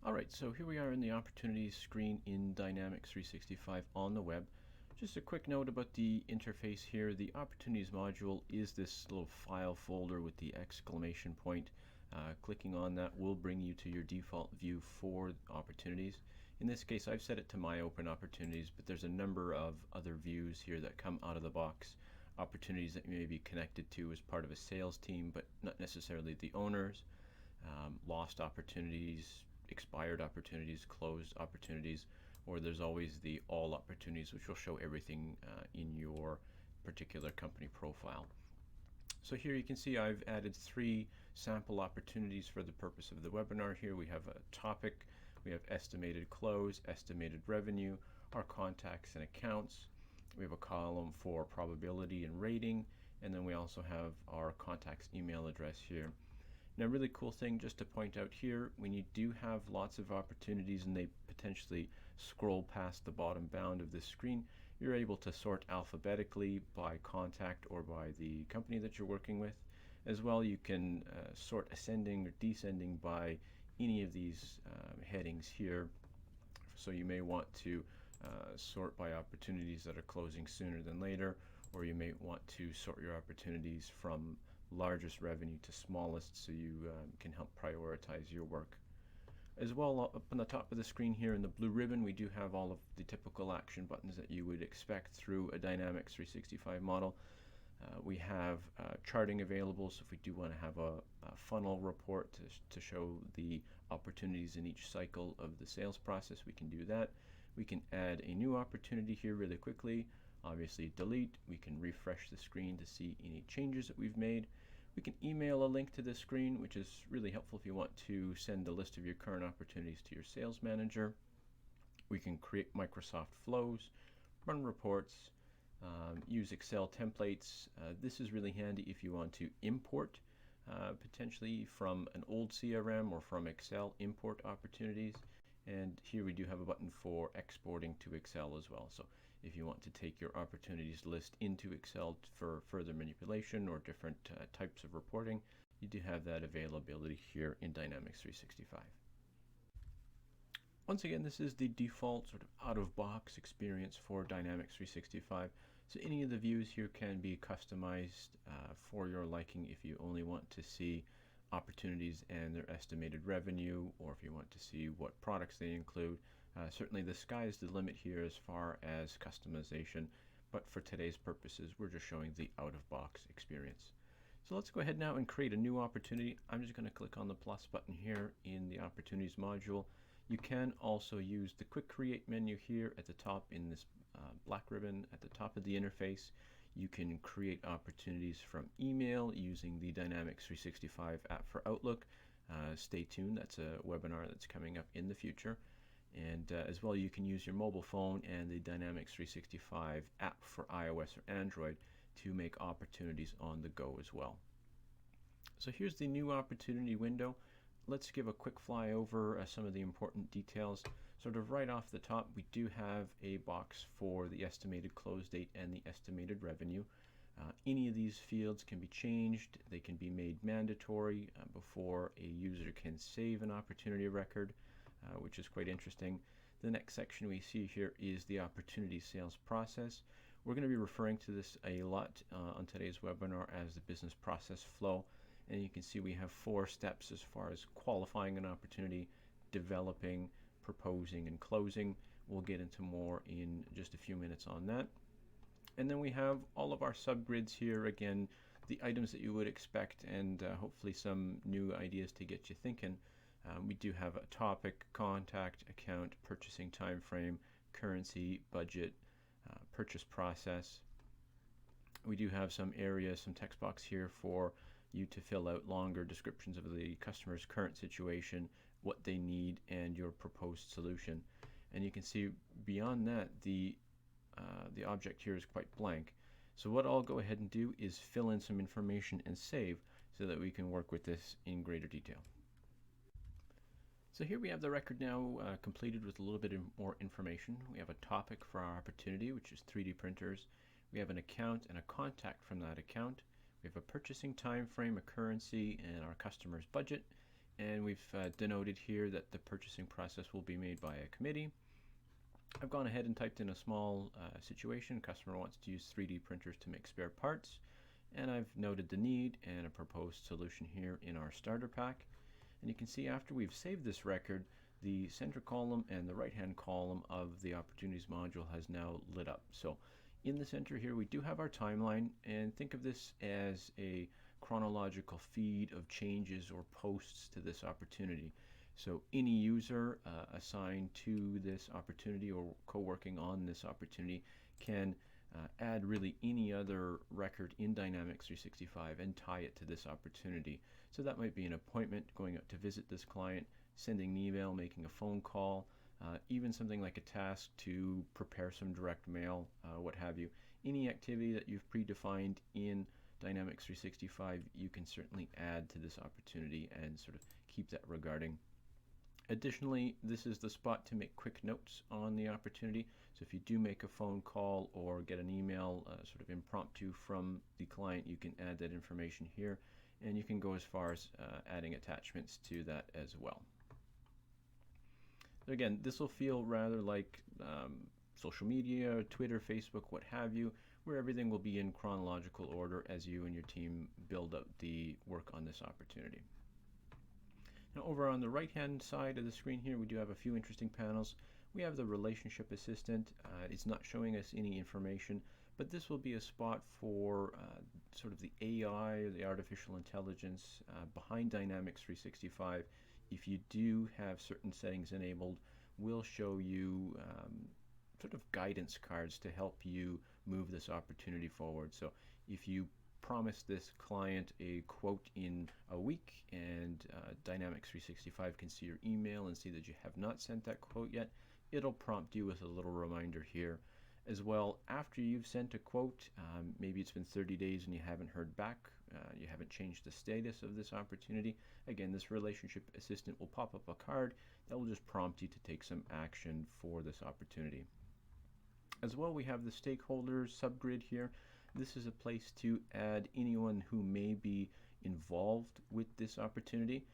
Alright, so here we are in the opportunities screen in Dynamics 365 on the web. Just a quick note about the interface here. The opportunities module is this little file folder with the exclamation point. Clicking on that will bring you to your default view for opportunities. In this case, I've set it to my open opportunities, but there's a number of other views here that come out of the box. Opportunities that you may be connected to as part of a sales team, but not necessarily the owners. Lost opportunities, expired opportunities, closed opportunities, or there's always the all opportunities, which will show everything in your particular company profile. So here you can see I've added 3 sample opportunities for the purpose of the webinar. Here we have a topic, we have estimated close, estimated revenue, our contacts and accounts. We have a column for probability and rating, and then we also have our contact's email address here. Now, a really cool thing just to point out here, when you do have lots of opportunities and they potentially scroll past the bottom bound of this screen, you're able to sort alphabetically by contact or by the company that you're working with. As well, you can sort ascending or descending by any of these headings here. So you may want to sort by opportunities that are closing sooner than later, or you may want to sort your opportunities from largest revenue to smallest, so you can help prioritize your work. As well, up on the top of the screen here in the blue ribbon, we do have all of the typical action buttons that you would expect through a Dynamics 365 model. We have charting available, so if we do want to have a funnel report to show the opportunities in each cycle of the sales process, we can do that. We can add a new opportunity here really quickly. Obviously delete. We can refresh the screen to see any changes that we've made. We can email a link to this screen, which is really helpful if you want to send a list of your current opportunities to your sales manager. We can create Microsoft flows, run reports, use Excel templates. This is really handy if you want to import potentially from an old CRM or from Excel, import opportunities. And here we do have a button for exporting to Excel as well. So if you want to take your opportunities list into Excel for further manipulation or different types of reporting, you do have that availability here in Dynamics 365. Once again, this is the default sort of out-of-box experience for Dynamics 365. So any of the views here can be customized for your liking if you only want to see opportunities and their estimated revenue, or if you want to see what products they include. Certainly the sky's the limit here as far as customization, but for today's purposes, we're just showing the out-of-box experience. So let's go ahead now and create a new opportunity. I'm just going to click on the plus button here in the opportunities module. You can also use the quick create menu here at the top in this black ribbon at the top of the interface. You can create opportunities from email using the Dynamics 365 app for Outlook. Stay tuned, that's a webinar that's coming up in the future. And as well, you can use your mobile phone and the Dynamics 365 app for iOS or Android to make opportunities on the go as well. So here's the new opportunity window. Let's give a quick fly over some of the important details. Sort of right off the top, we do have a box for the estimated close date and the estimated revenue. Any of these fields can be changed. They can be made mandatory before a user can save an opportunity record, which is quite interesting. The next section we see here is the opportunity sales process. We're going to be referring to this a lot on today's webinar as the business process flow. And you can see we have 4 steps as far as qualifying an opportunity, developing, proposing, and closing. We'll get into more in just a few minutes on that. And then we have all of our subgrids here. Again, the items that you would expect, and hopefully some new ideas to get you thinking. We do have a topic, contact, account, purchasing time frame, currency, budget, purchase process. We do have some areas, some text box here for you to fill out longer descriptions of the customer's current situation, what they need, and your proposed solution. And you can see beyond that, the object here is quite blank. So what I'll go ahead and do is fill in some information and save so that we can work with this in greater detail. So here we have the record now completed with a little bit more information. We have a topic for our opportunity, which is 3D printers. We have an account and a contact from that account. We have a purchasing time frame, a currency, and our customer's budget. and we've denoted here that the purchasing process will be made by a committee. I've gone ahead and typed in a small situation. Customer wants to use 3D printers to make spare parts, and I've noted the need and a proposed solution here in our starter pack. And you can see after we've saved this record, the center column and the right-hand column of the opportunities module has now lit up. So in the center here, we do have our timeline, and think of this as a chronological feed of changes or posts to this opportunity. So any user assigned to this opportunity or co-working on this opportunity can add really any other record in Dynamics 365 and tie it to this opportunity. So that might be an appointment, going out to visit this client, sending an email, making a phone call, even something like a task to prepare some direct mail, what have you. Any activity that you've predefined in Dynamics 365, you can certainly add to this opportunity and sort of keep that regarding. Additionally, this is the spot to make quick notes on the opportunity. So if you do make a phone call or get an email sort of impromptu from the client, you can add that information here, and you can go as far as adding attachments to that as well. Again, this will feel rather like social media, Twitter, Facebook, what have you, where everything will be in chronological order as you and your team build out the work on this opportunity. Now over on the right hand side of the screen here, we do have a few interesting panels. We have the relationship assistant. It's not showing us any information, but this will be a spot for sort of the AI, or the artificial intelligence behind Dynamics 365. If you do have certain settings enabled, we'll show you sort of guidance cards to help you move this opportunity forward. So if you promise this client a quote in a week, and Dynamics 365 can see your email and see that you have not sent that quote yet, it'll prompt you with a little reminder here. As well, after you've sent a quote, maybe it's been 30 days and you haven't heard back, you haven't changed the status of this opportunity, again, this relationship assistant will pop up a card that will just prompt you to take some action for this opportunity. As well, we have the stakeholders subgrid here. This is a place to add anyone who may be involved with this opportunity.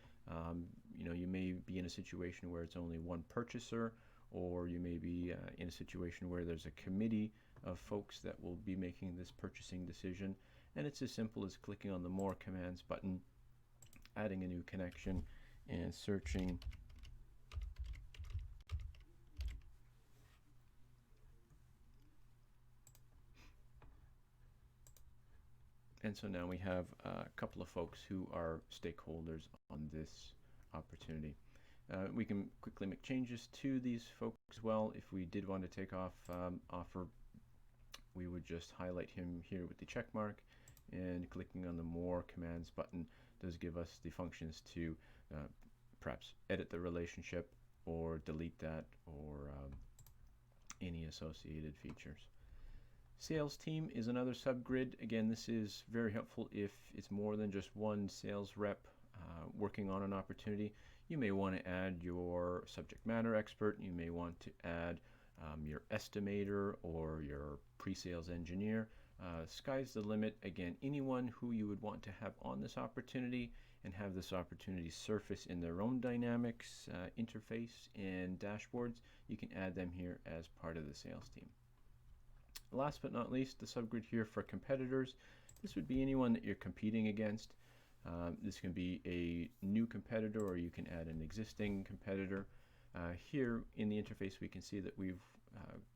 You may be in a situation where it's only one purchaser, or you may be in a situation where there's a committee of folks that will be making this purchasing decision. And it's as simple as clicking on the More Commands button, adding a new connection, and searching And so now we have a couple of folks who are stakeholders on this opportunity. We can quickly make changes to these folks as well. If we did want to take off offer, we would just highlight him here with the check mark, and clicking on the More Commands button does give us the functions to perhaps edit the relationship or delete that, or any associated features. Sales team is another subgrid. Again, this is very helpful if it's more than just one sales rep working on an opportunity. You may want to add your subject matter expert. You may want to add your estimator or your pre-sales engineer. Sky's the limit. Again, anyone who you would want to have on this opportunity and have this opportunity surface in their own Dynamics interface and dashboards, you can add them here as part of the sales team. Last but not least, the subgrid here for competitors. This would be anyone that you're competing against. This can be a new competitor, or you can add an existing competitor. Here in the interface, we can see that we've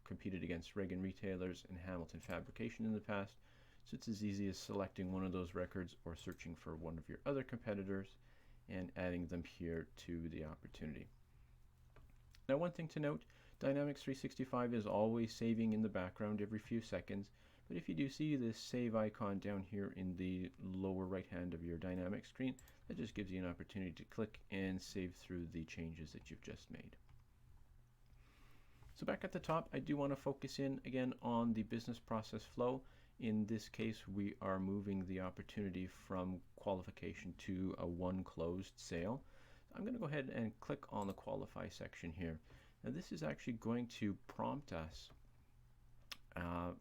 competed against Reagan Retailers and Hamilton Fabrication in the past. So it's as easy as selecting one of those records or searching for one of your other competitors and adding them here to the opportunity. Now, one thing to note, Dynamics 365 is always saving in the background every few seconds, but if you do see this save icon down here in the lower right hand of your Dynamics screen, that just gives you an opportunity to click and save through the changes that you've just made. So back at the top, I do want to focus in again on the business process flow. In this case, we are moving the opportunity from qualification to a one closed sale. I'm going to go ahead and click on the qualify section here. Now this is actually going to prompt us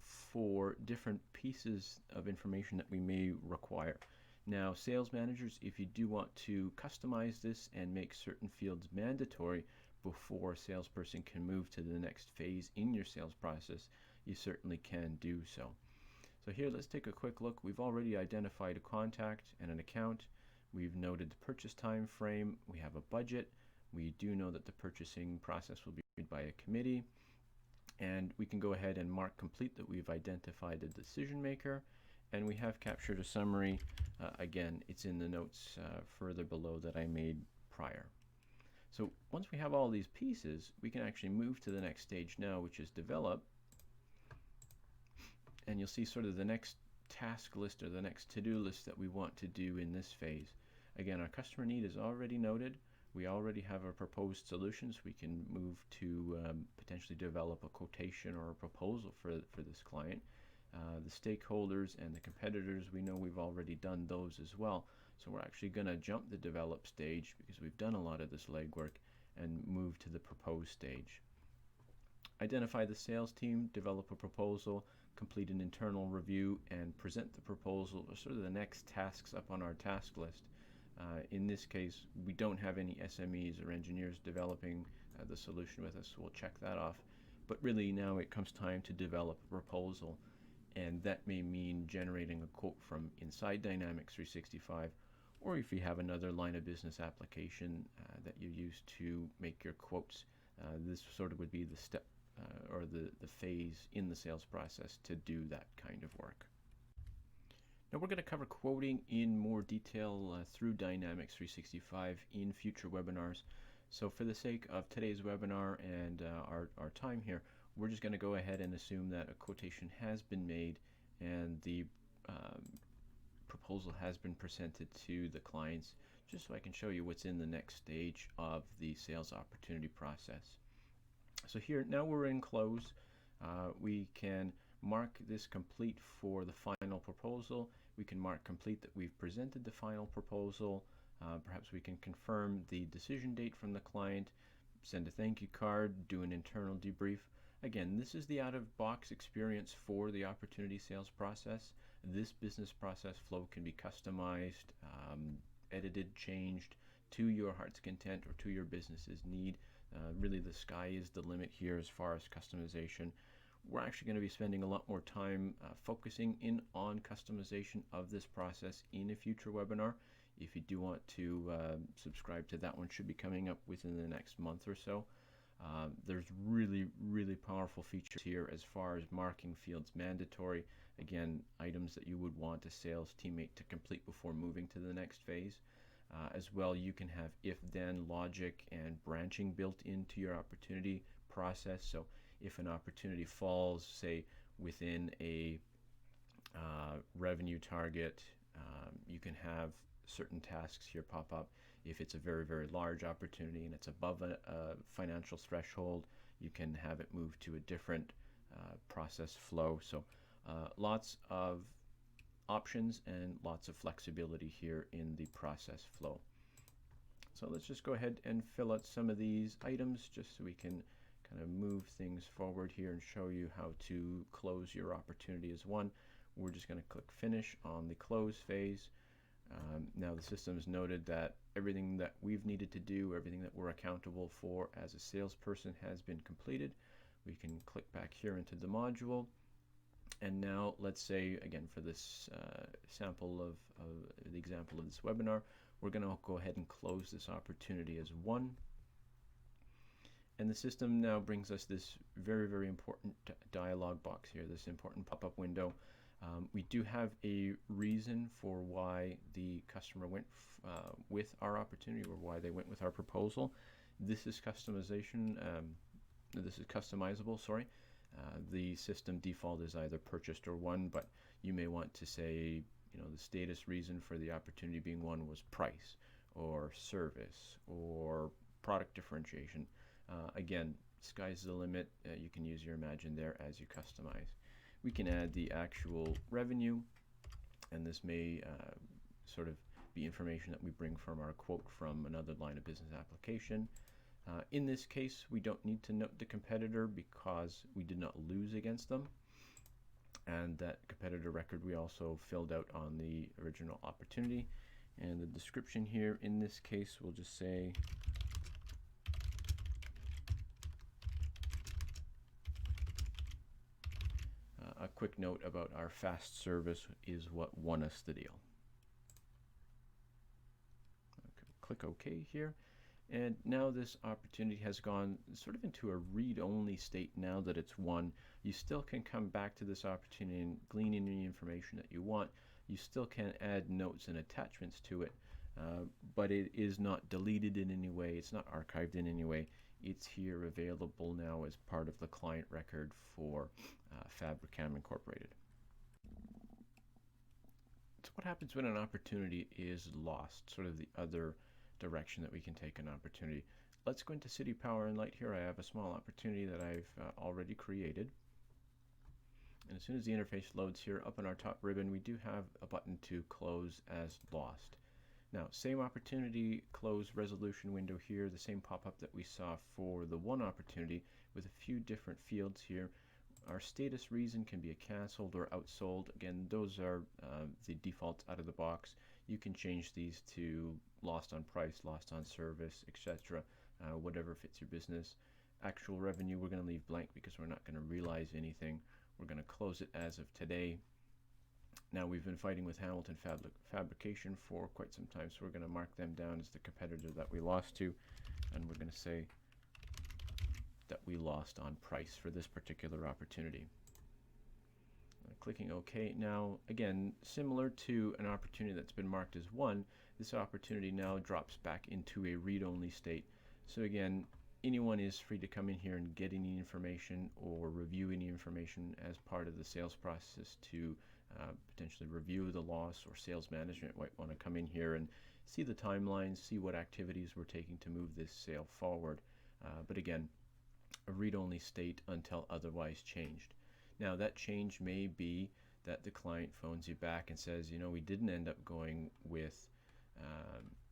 for different pieces of information that we may require. Now, sales managers, if you do want to customize this and make certain fields mandatory before a salesperson can move to the next phase in your sales process, you certainly can do so. So here, let's take a quick look. We've already identified a contact and an account. We've noted the purchase time frame. We have a budget. We do know that the purchasing process will be reviewed by a committee. And we can go ahead and mark complete that we've identified the decision maker. And we have captured a summary. Again, it's in the notes further below that I made prior. So once we have all these pieces, we can actually move to the next stage now, which is develop. And you'll see sort of the next task list or the next to-do list that we want to do in this phase. Again, our customer need is already noted. We already have our proposed solutions. We can move to potentially develop a quotation or a proposal for this client. The stakeholders and the competitors, we know we've already done those as well. So we're actually going to jump the develop stage because we've done a lot of this legwork and move to the propose stage. Identify the sales team, develop a proposal, complete an internal review, and present the proposal are sort of the next tasks up on our task list. In this case, we don't have any SMEs or engineers developing the solution with us, so we'll check that off. But really now it comes time to develop a proposal, and that may mean generating a quote from inside Dynamics 365, or if you have another line of business application that you use to make your quotes, this sort of would be the step or the phase in the sales process to do that kind of work. Now we're going to cover quoting in more detail through Dynamics 365 in future webinars. So for the sake of today's webinar and our time here, we're just going to go ahead and assume that a quotation has been made and the proposal has been presented to the clients, just so I can show you what's in the next stage of the sales opportunity process. So here, now we're in close. We can mark this complete for the final proposal. We can mark complete that we've presented the final proposal. Perhaps we can confirm the decision date from the client, send a thank you card, do an internal debrief. Again, this is the out-of-box experience for the opportunity sales process. This business process flow can be customized, edited, changed to your heart's content or to your business's need. Really, the sky is the limit here as far as customization. We're actually going to be spending a lot more time focusing in on customization of this process in a future webinar. If you do want to subscribe to that one, should be coming up within the next month or so. There's really, really powerful features here as far as marking fields mandatory. Again, items that you would want a sales teammate to complete before moving to the next phase. As well, you can have if-then logic and branching built into your opportunity process. So if an opportunity falls, say, within a revenue target, you can have certain tasks here pop up. If it's a very, very large opportunity and it's above a financial threshold, you can have it move to a different process flow. So lots of options and lots of flexibility here in the process flow. So let's just go ahead and fill out some of these items just so we can kind of move things forward here and show you how to close your opportunity as one. We're just going to click finish on the close phase. Now the system has noted that everything that we've needed to do, everything that we're accountable for as a salesperson has been completed. We can click back here into the module. And now let's say, again, for this sample of the example of this webinar, we're going to go ahead and close this opportunity as one. And the system now brings us this very, very important dialog box here, this important pop-up window. We do have a reason for why the customer went with our opportunity, or why they went with our proposal. This is customization. This is customizable, sorry. The system default is either purchased or won, but you may want to say, the status reason for the opportunity being won was price or service or product differentiation. Again, sky's the limit. You can use your imagine there as you customize. We can add the actual revenue, and this may sort of be information that we bring from our quote from another line of business application. In this case, we don't need to note the competitor because we did not lose against them. And that competitor record we also filled out on the original opportunity. And the description here in this case will just say a quick note about our fast service is what won us the deal. Okay, click OK here. And now this opportunity has gone sort of into a read-only state now that it's won. You still can come back to this opportunity and glean any information that you want. You still can add notes and attachments to it, but it is not deleted in any way. It's not archived in any way. It's here available now as part of the client record for Fabricam Incorporated. So what happens when an opportunity is lost, sort of the other direction that we can take an opportunity? Let's go into City Power and Light here. I have a small opportunity that I've already created. And as soon as the interface loads here, up on our top ribbon, we do have a button to close as lost. Now, same opportunity, close resolution window here, the same pop-up that we saw for the one opportunity with a few different fields here. Our status reason can be a canceled or outsold. Again, those are the defaults out of the box. You can change these to lost on price, lost on service, etc., whatever fits your business. Actual revenue, we're going to leave blank because we're not going to realize anything. We're going to close it as of today. Now, we've been fighting with Hamilton Fabrication for quite some time, so we're going to mark them down as the competitor that we lost to, and we're going to say that we lost on price for this particular opportunity. Clicking OK. Now, again, similar to an opportunity that's been marked as won, this opportunity now drops back into a read-only state. So again, anyone is free to come in here and get any information or review any information as part of the sales process to potentially review the loss, or sales management might want to come in here and see the timelines, see what activities we're taking to move this sale forward. But again, a read-only state until otherwise changed. Now, that change may be that the client phones you back and says, you know, we didn't end up going with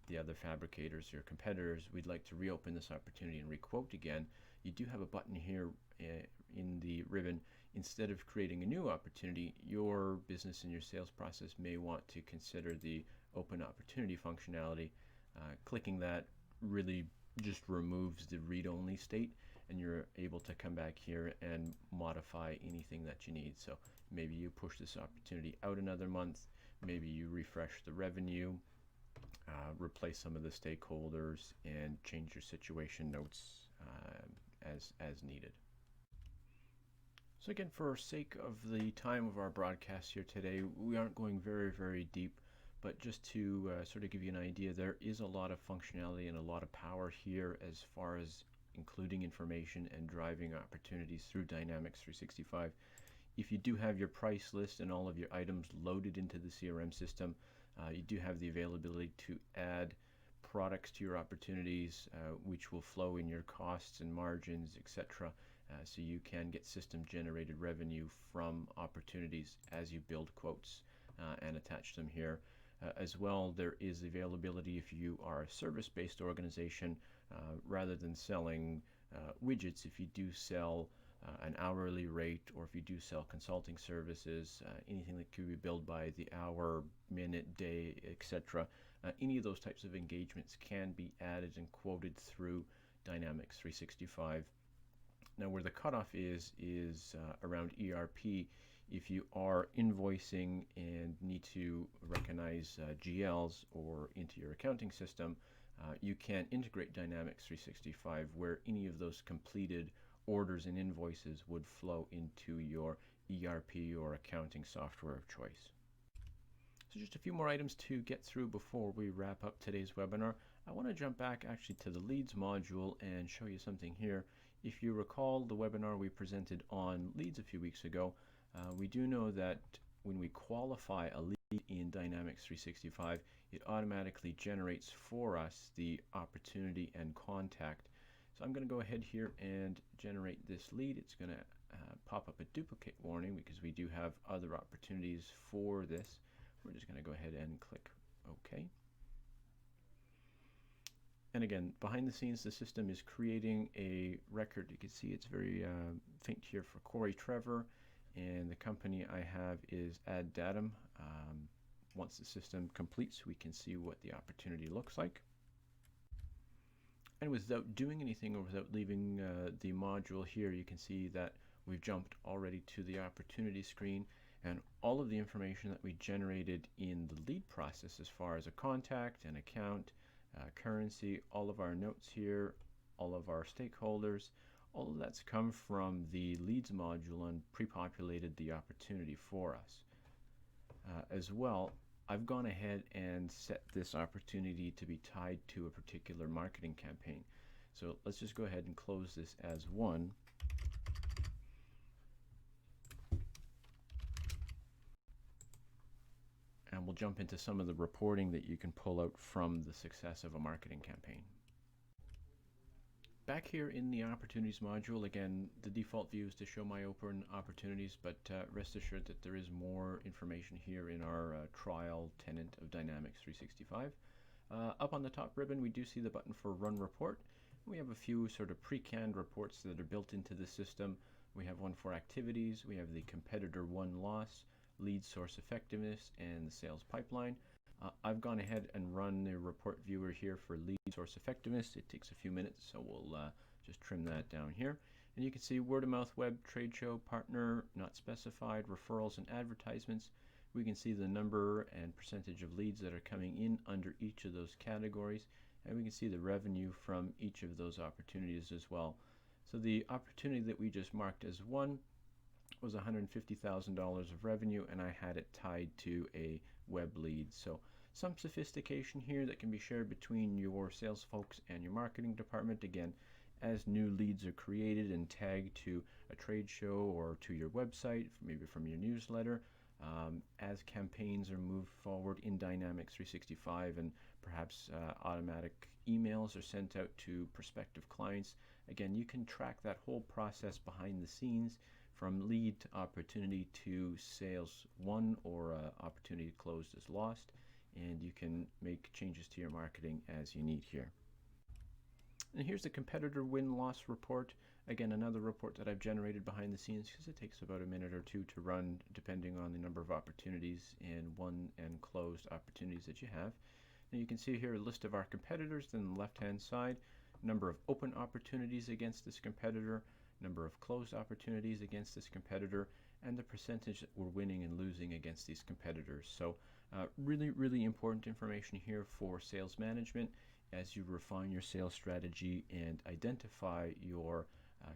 the other fabricators, your competitors. We'd like to reopen this opportunity and requote again. You do have a button here in the ribbon. Instead of creating a new opportunity, your business and your sales process may want to consider the open opportunity functionality. Clicking that really just removes the read-only state, and you're able to come back here and modify anything that you need. So maybe you push this opportunity out another month, maybe you refresh the revenue, replace some of the stakeholders, and change your situation notes as needed. So again, for sake of the time of our broadcast here today, we aren't going very deep, but just to sort of give you an idea, there is a lot of functionality and a lot of power here as far as including information and driving opportunities through Dynamics 365. If you do have your price list and all of your items loaded into the CRM system, you do have the availability to add products to your opportunities, which will flow in your costs and margins, etc. So you can get system generated revenue from opportunities as you build quotes and attach them here. As well, there is availability if you are a service-based organization, rather than selling widgets. If you do sell an hourly rate, or if you do sell consulting services, anything that could be billed by the hour, minute, day, etc., any of those types of engagements can be added and quoted through Dynamics 365. Now, where the cutoff is around ERP. If you are invoicing and need to recognize GLs or into your accounting system, you can integrate Dynamics 365 where any of those completed orders and invoices would flow into your ERP or accounting software of choice. So just a few more items to get through before we wrap up today's webinar. I want to jump back actually to the leads module and show you something here. If you recall the webinar we presented on leads a few weeks ago, we do know that when we qualify a lead in Dynamics 365, it automatically generates for us the opportunity and contact. So I'm going to go ahead here and generate this lead. It's going to pop up a duplicate warning because we do have other opportunities for this. We're just going to go ahead and click OK. And again, behind the scenes, the system is creating a record. You can see it's very faint here for Corey Trevor. and the company I have is Add Datum. Once the system completes, we can see what the opportunity looks like. And without doing anything or without leaving the module here, you can see that we've jumped already to the opportunity screen, and all of the information that we generated in the lead process as far as a contact, an account, currency, all of our notes here, all of our stakeholders, all of that's come from the leads module and pre-populated the opportunity for us. As well, I've gone ahead and set this opportunity to be tied to a particular marketing campaign. So let's just go ahead and close this as one. And we'll jump into some of the reporting that you can pull out from the success of a marketing campaign. Back here in the opportunities module, again, the default view is to show my open opportunities, but rest assured that there is more information here in our trial tenant of Dynamics 365. Up on the top ribbon, we do see the button for Run Report. We have a few sort of pre-canned reports that are built into the system. We have one for activities, we have the competitor won loss, lead source effectiveness, and the sales pipeline. I've gone ahead and run the report viewer here for lead source effectiveness. It takes a few minutes, so we'll just trim that down here. And you can see word of mouth, web, trade show, partner, not specified, referrals, and advertisements. We can see the number and percentage of leads that are coming in under each of those categories, and we can see the revenue from each of those opportunities as well. So the opportunity that we just marked as one was $150,000 of revenue, and I had it tied to a web lead. So some sophistication here that can be shared between your sales folks and your marketing department. Again, as new leads are created and tagged to a trade show or to your website, maybe from your newsletter, as campaigns are moved forward in Dynamics 365 and perhaps automatic emails are sent out to prospective clients, again, you can track that whole process behind the scenes from lead to opportunity to sales won or opportunity closed as lost, and you can make changes to your marketing as you need here. And here's the competitor win-loss report. Again, another report that I've generated behind the scenes because it takes about a minute or two to run depending on the number of opportunities and won and closed opportunities that you have. Now you can see here a list of our competitors, then on the left-hand side, number of open opportunities against this competitor, number of closed opportunities against this competitor, and the percentage that we're winning and losing against these competitors. So really important information here for sales management as you refine your sales strategy and identify your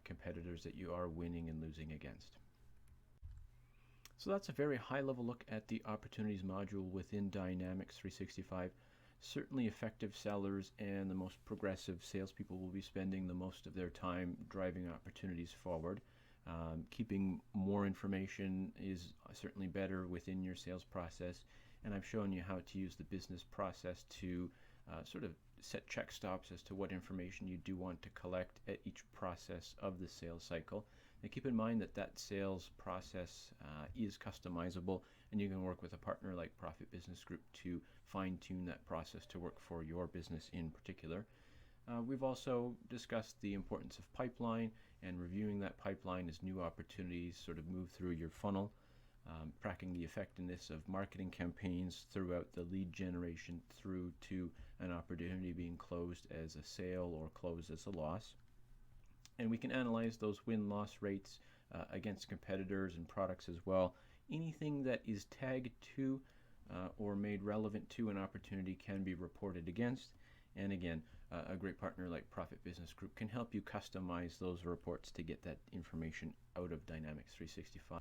competitors that you are winning and losing against. So that's a very high level look at the opportunities module within Dynamics 365. Certainly effective sellers and the most progressive salespeople will be spending the most of their time driving opportunities forward. Keeping more information is certainly better within your sales process, and I've shown you how to use the business process to sort of set check stops as to what information you do want to collect at each process of the sales cycle. Now keep in mind that that sales process is customizable, and you can work with a partner like Profit Business Group to fine-tune that process to work for your business in particular. We've also discussed the importance of pipeline and reviewing that pipeline as new opportunities sort of move through your funnel, tracking the effectiveness of marketing campaigns throughout the lead generation through to an opportunity being closed as a sale or closed as a loss. And we can analyze those win-loss rates against competitors and products as well. Anything that is tagged to or made relevant to an opportunity can be reported against. And again, a great partner like Profit Business Group can help you customize those reports to get that information out of Dynamics 365.